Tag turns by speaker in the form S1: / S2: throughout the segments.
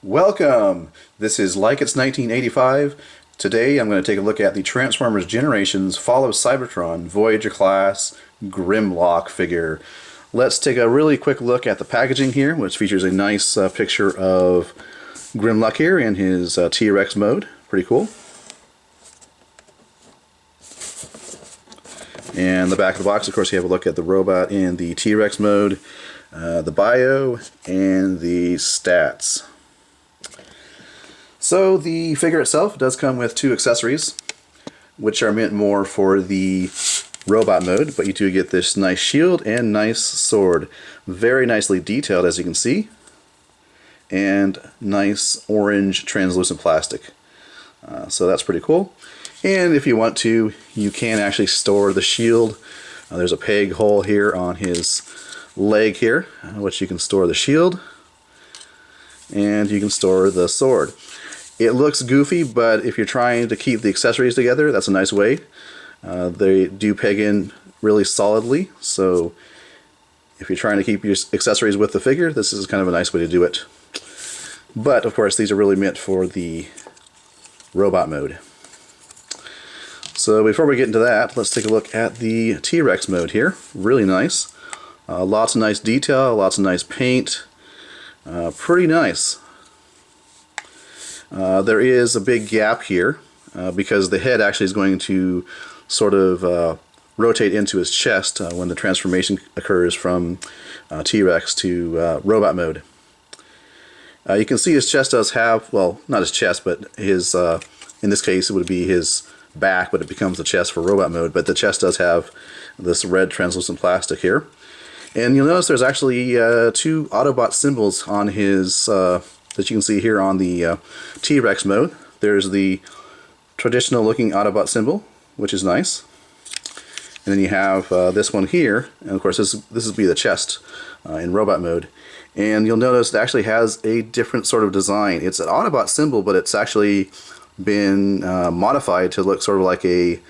S1: Welcome! This is Like It's 1985. Today I'm going to take a look at the Transformers Generations Fall of Cybertron Voyager class Grimlock figure. Let's take a really quick look at the packaging here, which features a nice picture of Grimlock here in his T-Rex mode. Pretty cool. And the back of the box, of course, you have a look at the robot in the T-Rex mode, the bio, and the stats. So the figure itself does come with two accessories, which are meant more for the robot mode, but you do get this nice shield and nice sword. Very nicely detailed, as you can see, and nice orange translucent plastic. So that's pretty cool. And if you want to, you can actually store the shield. There's a peg hole here on his leg here, which you can store the shield, and you can store the sword. It looks goofy, but if you're trying to keep the accessories together, that's a nice way. They do peg in really solidly, so if you're trying to keep your accessories with the figure, this is kind of a nice way to do it. But of course, these are really meant for the robot mode. So before we get into that, let's take a look at the T-Rex mode here. Really nice. Lots of nice detail, lots of nice paint. Pretty nice. There is a big gap here because the head actually is going to sort of rotate into his chest when the transformation occurs from T-Rex to robot mode. You can see his chest does have, well, not his chest, but his, in this case it would be his back, but it becomes the chest for robot mode, but the chest does have this red translucent plastic here. And you'll notice there's actually two Autobot symbols on his that you can see here on the T-Rex mode. There's the traditional looking Autobot symbol, which is nice. And then you have this one here, and of course this would be the chest in robot mode. And you'll notice it actually has a different sort of design. It's an Autobot symbol, but it's actually been modified to look sort of like a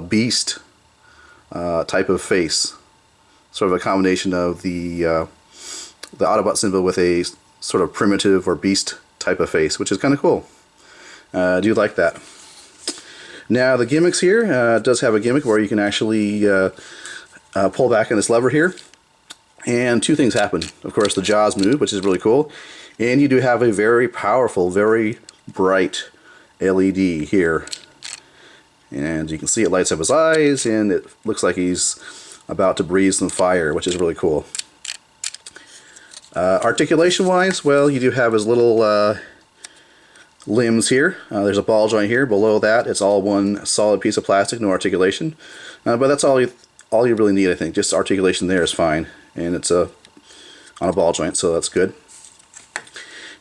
S1: beast type of face. Sort of a combination of the Autobot symbol with a sort of primitive or beast type of face, which is kind of cool. I do like that. Now the gimmicks here, does have a gimmick where you can actually pull back on this lever here, and two things happen. Of course, the jaws move, which is really cool, and you do have a very powerful, very bright LED here. And you can see it lights up his eyes, and it looks like he's about to breathe some fire, which is really cool. Articulation wise, well, you do have his little limbs here. There's a ball joint here. Below that, it's all one solid piece of plastic, no articulation. But that's all you really need, I think. Just articulation there is fine, and it's on a ball joint, so that's good.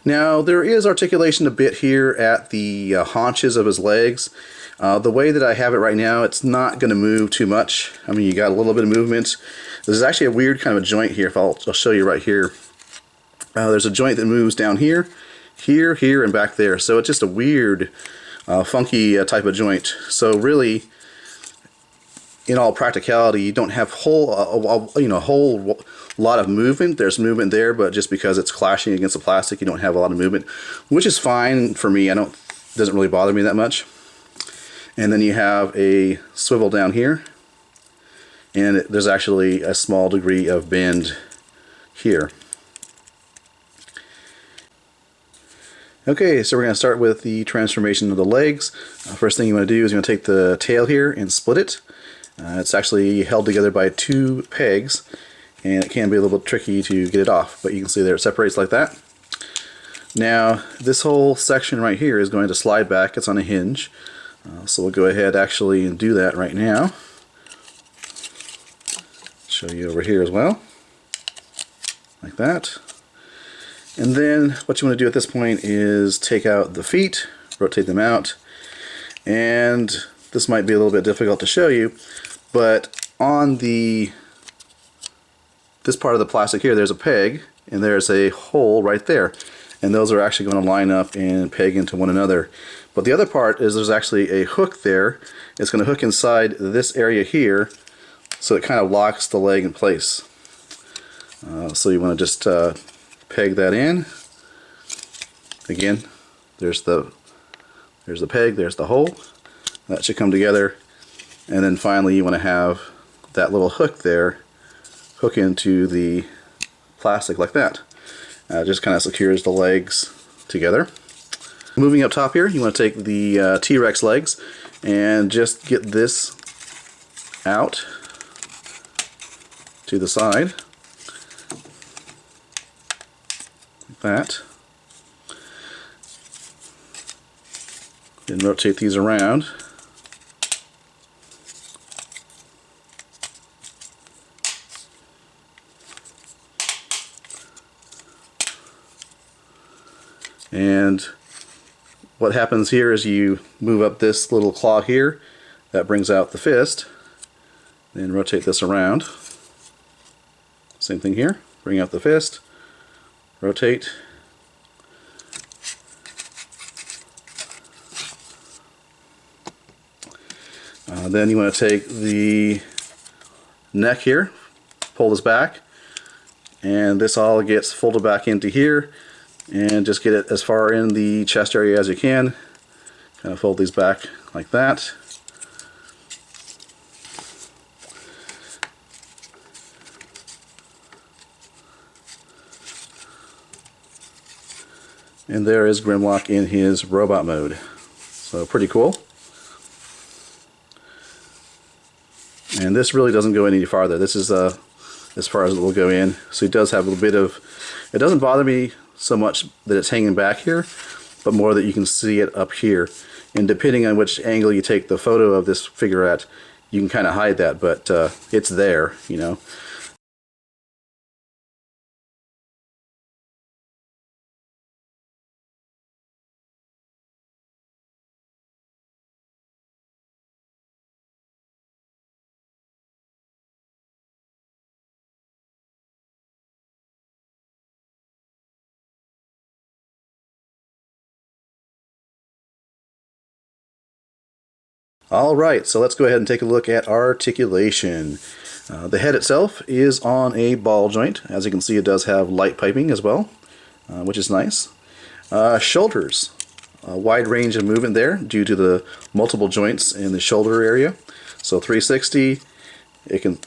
S1: Now there is articulation a bit here at the haunches of his legs. The way that I have it right now, it's not going to move too much. I mean, you got a little bit of movement. There's actually a weird kind of a joint here. I'll show you right here. There's a joint that moves down here, here, here, and back there. So it's just a weird, funky type of joint. So really, in all practicality, you don't have a whole lot of movement. There's movement there, but just because it's clashing against the plastic, you don't have a lot of movement, which is fine for me. Doesn't really bother me that much. And then you have a swivel down here, and there's actually a small degree of bend here. Okay, so we're going to start with the transformation of the legs. First thing you want to do is you're going to take the tail here and split it. It's actually held together by two pegs, and it can be a little bit tricky to get it off, but you can see there it separates like that. Now this whole section right here is going to slide back. It's on a hinge, so we'll go ahead actually and do that right now. Show you over here as well, like that. And then what you want to do at this point is take out the feet, rotate them out, and this might be a little bit difficult to show you, but on this part of the plastic here, there's a peg, and there's a hole right there, and those are actually going to line up and peg into one another. But the other part is there's actually a hook there. It's going to hook inside this area here, so it kind of locks the leg in place. So you want to just peg that in, again, there's the peg, there's the hole. That should come together, and then finally you want to have that little hook there hook into the plastic like that. Just kind of secures the legs together. Moving up top here, you want to take the T-Rex legs and just get this out to the side like that. Then rotate these around. And what happens here is you move up this little claw here, that brings out the fist, then rotate this around. Same thing here, bring out the fist, rotate, then you want to take the neck here, pull this back, and this all gets folded back into here, and just get it as far in the chest area as you can. Kind of fold these back like that. And there is Grimlock in his robot mode. So pretty cool. And this really doesn't go any farther. This is as far as it will go in. So it does have a little bit of, it doesn't bother me so much that it's hanging back here, but more that you can see it up here. And depending on which angle you take the photo of this figure at, you can kind of hide that, but it's there, you know. Alright, so let's go ahead and take a look at articulation. The head itself is on a ball joint. As you can see, it does have light piping as well, which is nice. Shoulders, a wide range of movement there due to the multiple joints in the shoulder area. So 360, it can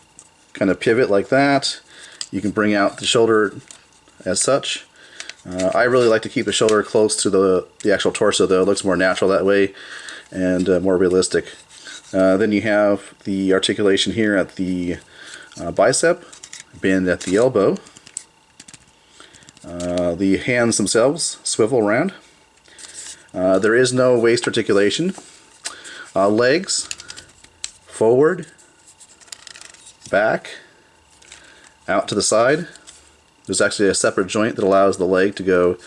S1: kind of pivot like that. You can bring out the shoulder as such. I really like to keep the shoulder close to the actual torso though. It looks more natural that way and more realistic. Then you have the articulation here at the bicep, bend at the elbow. The hands themselves swivel around. There is no waist articulation. Legs, forward, back, out to the side. There's actually a separate joint that allows the leg to go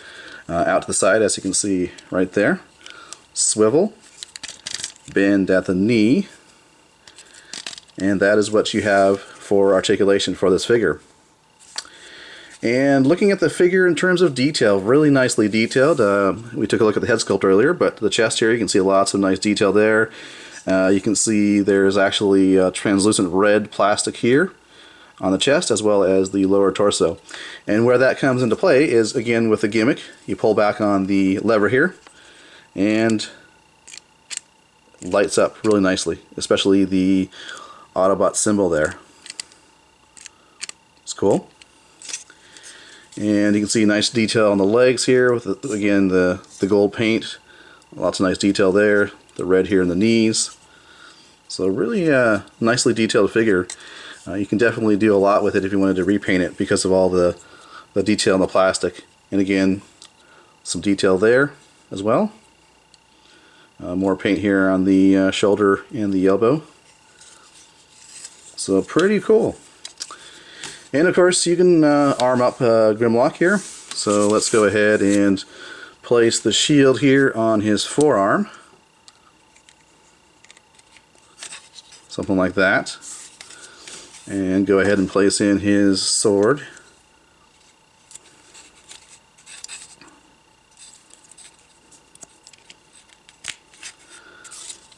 S1: out to the side, as you can see right there. Swivel, bend at the knee, and that is what you have for articulation for this figure. And looking at the figure in terms of detail, really nicely detailed. We took a look at the head sculpt earlier, but the chest here, you can see lots of nice detail there. You can see there's actually translucent red plastic here on the chest, as well as the lower torso. And where that comes into play is, again, with the gimmick. You pull back on the lever here, and lights up really nicely, especially the Autobot symbol there. It's cool. And you can see nice detail on the legs here with, again, the gold paint. Lots of nice detail there. The red here in the knees. So really nicely detailed figure. You can definitely do a lot with it if you wanted to repaint it because of all the detail in the plastic. And again, some detail there as well. More paint here on the shoulder and the elbow. So pretty cool. And of course you can arm up Grimlock here. So let's go ahead and place the shield here on his forearm. Something like that. And go ahead and place in his sword.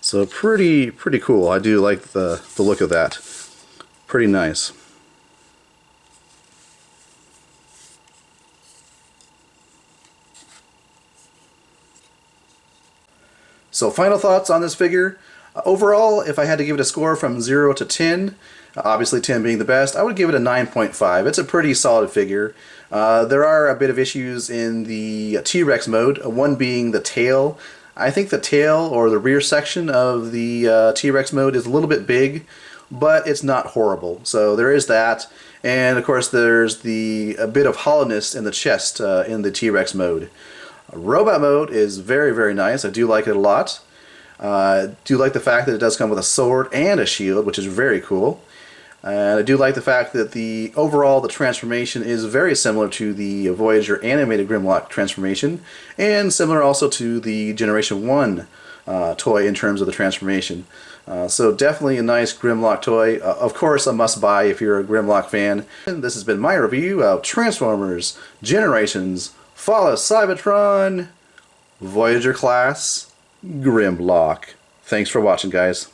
S1: So pretty cool. I do like the look of that. Pretty nice. So final thoughts on this figure. Overall, if I had to give it a score from 0 to 10, obviously 10 being the best, I would give it a 9.5. It's a pretty solid figure. There are a bit of issues in the T-Rex mode, one being the tail. I think the tail or the rear section of the T-Rex mode is a little bit big, but it's not horrible. So there is that. And of course there's a bit of hollowness in the chest in the T-Rex mode. Robot mode is very, very nice. I do like it a lot. Do like the fact that it does come with a sword and a shield, which is very cool. And I do like the fact that overall the transformation is very similar to the Voyager animated Grimlock transformation, and similar also to the Generation 1 toy in terms of the transformation. So definitely a nice Grimlock toy. Of course a must-buy if you're a Grimlock fan. And this has been my review of Transformers Generations Fall of Cybertron Voyager class Grimlock. Thanks for watching, guys.